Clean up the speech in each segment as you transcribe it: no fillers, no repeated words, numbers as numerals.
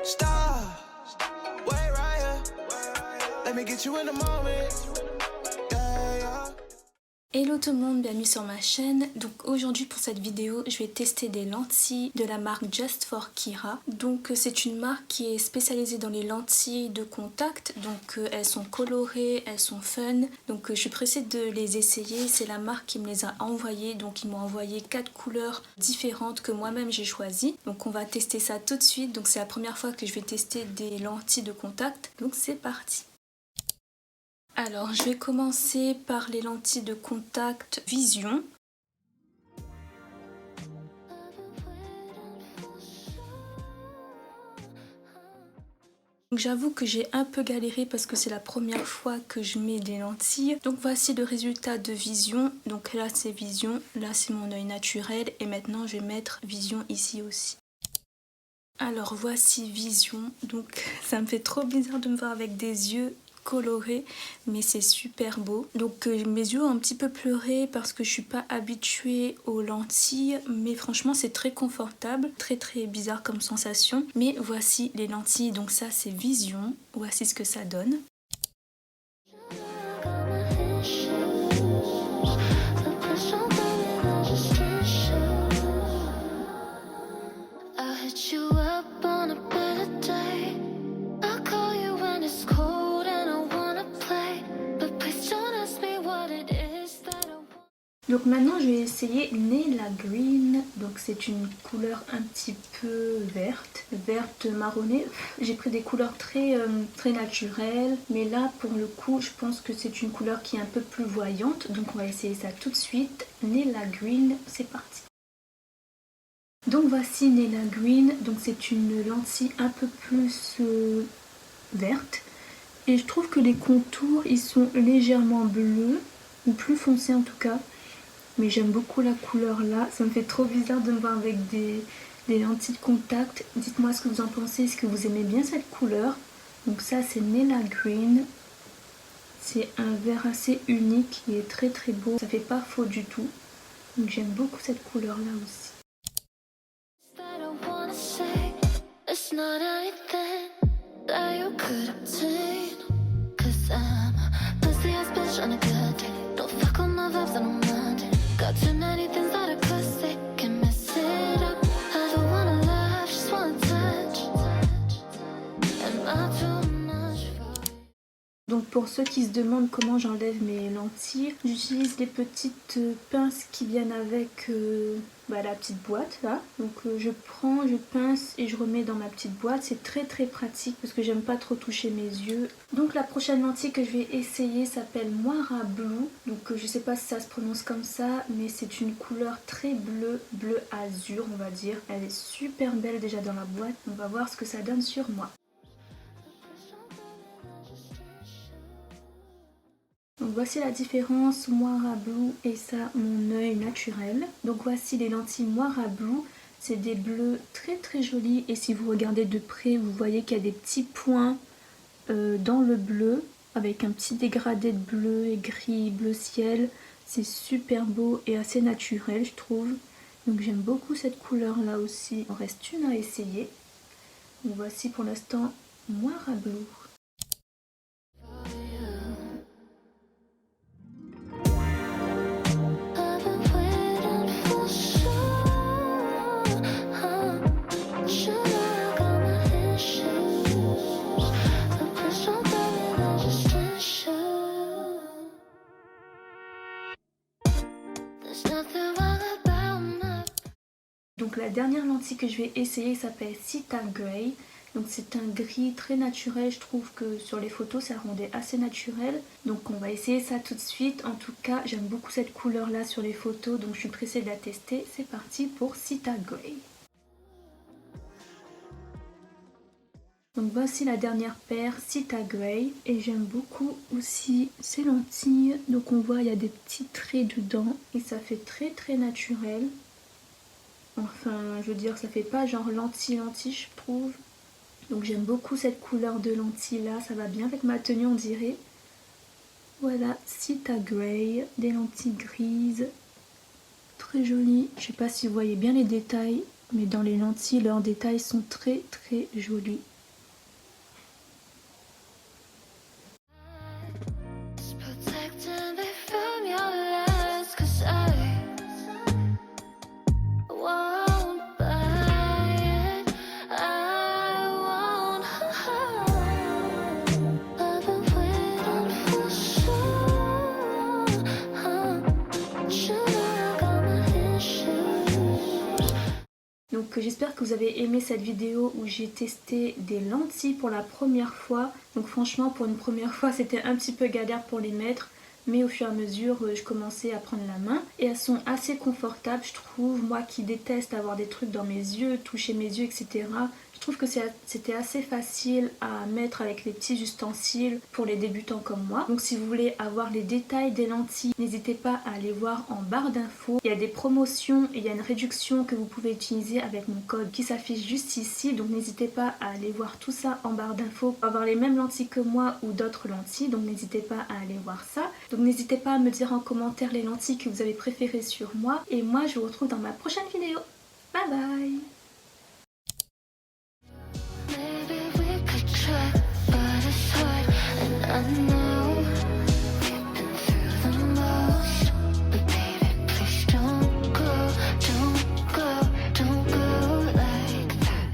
Stop, wait right here. Let me get you in the moment. Yeah, yeah. Hello tout le monde, bienvenue sur ma chaîne. Donc aujourd'hui pour cette vidéo, je vais tester des lentilles de la marque Just for Kira. Donc c'est une marque qui est spécialisée dans les lentilles de contact. Donc elles sont colorées, elles sont fun. Donc je suis pressée de les essayer. C'est la marque qui me les a envoyées. Donc ils m'ont envoyé 4 couleurs différentes que moi-même j'ai choisies. Donc on va tester ça tout de suite. Donc c'est la première fois que je vais tester des lentilles de contact. Donc c'est parti. Alors, je vais commencer par les lentilles de contact Vision. J'avoue que j'ai un peu galéré parce que c'est la première fois que je mets des lentilles. Donc voici le résultat de Vision. Donc là c'est Vision, là c'est mon œil naturel et maintenant je vais mettre Vision ici aussi. Alors voici Vision. Donc ça me fait trop bizarre de me voir avec des yeux coloré, mais c'est super beau. Donc mes yeux ont un petit peu pleuré parce que je suis pas habituée aux lentilles, mais franchement c'est très confortable, très bizarre comme sensation. Mais voici les lentilles, donc ça c'est Vision, voici ce que ça donne. Donc maintenant je vais essayer Nayla Green, donc c'est une couleur un petit peu verte marronnée. J'ai pris des couleurs très naturelles, mais là pour le coup je pense que c'est une couleur qui est un peu plus voyante, donc on va essayer ça tout de suite. Nayla Green, c'est parti. Donc voici Nayla Green, donc c'est une lentille un peu plus verte, et je trouve que les contours ils sont légèrement bleus, ou plus foncés en tout cas. Mais j'aime beaucoup la couleur là, ça me fait trop bizarre de me voir avec des lentilles de contact. Dites-moi ce que vous en pensez, est-ce que vous aimez bien cette couleur? Donc ça c'est Nayla Green, c'est un vert assez unique qui est très beau, ça fait pas faux du tout. Donc j'aime beaucoup cette couleur là aussi. Donc pour ceux qui se demandent comment j'enlève mes lentilles, j'utilise les petites pinces qui viennent avec la petite boîte là. Donc je prends, je pince et je remets dans ma petite boîte. C'est très pratique parce que j'aime pas trop toucher mes yeux. Donc la prochaine lentille que je vais essayer s'appelle Moira Blue. Donc je sais pas si ça se prononce comme ça, mais c'est une couleur très bleu azur on va dire. Elle est super belle déjà dans la boîte. On va voir ce que ça donne sur moi. Donc voici la différence Moira Blue et ça mon œil naturel. Donc voici les lentilles Moira Blue, c'est des bleus très jolis et si vous regardez de près vous voyez qu'il y a des petits points dans le bleu avec un petit dégradé de bleu et gris, bleu ciel. C'est super beau et assez naturel je trouve. Donc j'aime beaucoup cette couleur là aussi. Il en reste une à essayer. Donc voici pour l'instant Moira Blue. Donc la dernière lentille que je vais essayer s'appelle Sita Grey. Donc c'est un gris très naturel, je trouve que sur les photos ça rendait assez naturel. Donc on va essayer ça tout de suite. En tout cas j'aime beaucoup cette couleur là sur les photos, donc je suis pressée de la tester. C'est parti pour Sita Grey. Donc voici la dernière paire, Sita Grey, et j'aime beaucoup aussi ces lentilles. Donc on voit il y a des petits traits dedans et ça fait très naturel. Enfin je veux dire ça fait pas genre lentille je trouve. Donc j'aime beaucoup cette couleur de lentilles là, ça va bien avec ma tenue on dirait. Voilà, Sita Grey, des lentilles grises, très jolies. Je sais pas si vous voyez bien les détails, mais dans les lentilles leurs détails sont très jolis. j'espère que vous avez aimé cette vidéo où j'ai testé des lentilles pour la première fois. Donc franchement pour une première fois c'était un petit peu galère pour les mettre. Mais au fur et à mesure je commençais à prendre la main. Et elles sont assez confortables je trouve. Moi qui déteste avoir des trucs dans mes yeux, toucher mes yeux etc. Je trouve que c'était assez facile à mettre avec les petits ustensiles pour les débutants comme moi. Donc si vous voulez avoir les détails des lentilles, n'hésitez pas à aller voir en barre d'infos. Il y a des promotions et il y a une réduction que vous pouvez utiliser avec mon code qui s'affiche juste ici. Donc n'hésitez pas à aller voir tout ça en barre d'infos pour avoir les mêmes lentilles que moi ou d'autres lentilles. Donc n'hésitez pas à aller voir ça. Donc n'hésitez pas à me dire en commentaire les lentilles que vous avez préférées sur moi. Et moi je vous retrouve dans ma prochaine vidéo. Bye bye! I know we've been through the most, but baby, please don't go like that.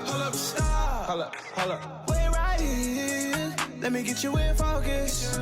Hold up, stop. Hold up. Wait right here. Let me get you in focus.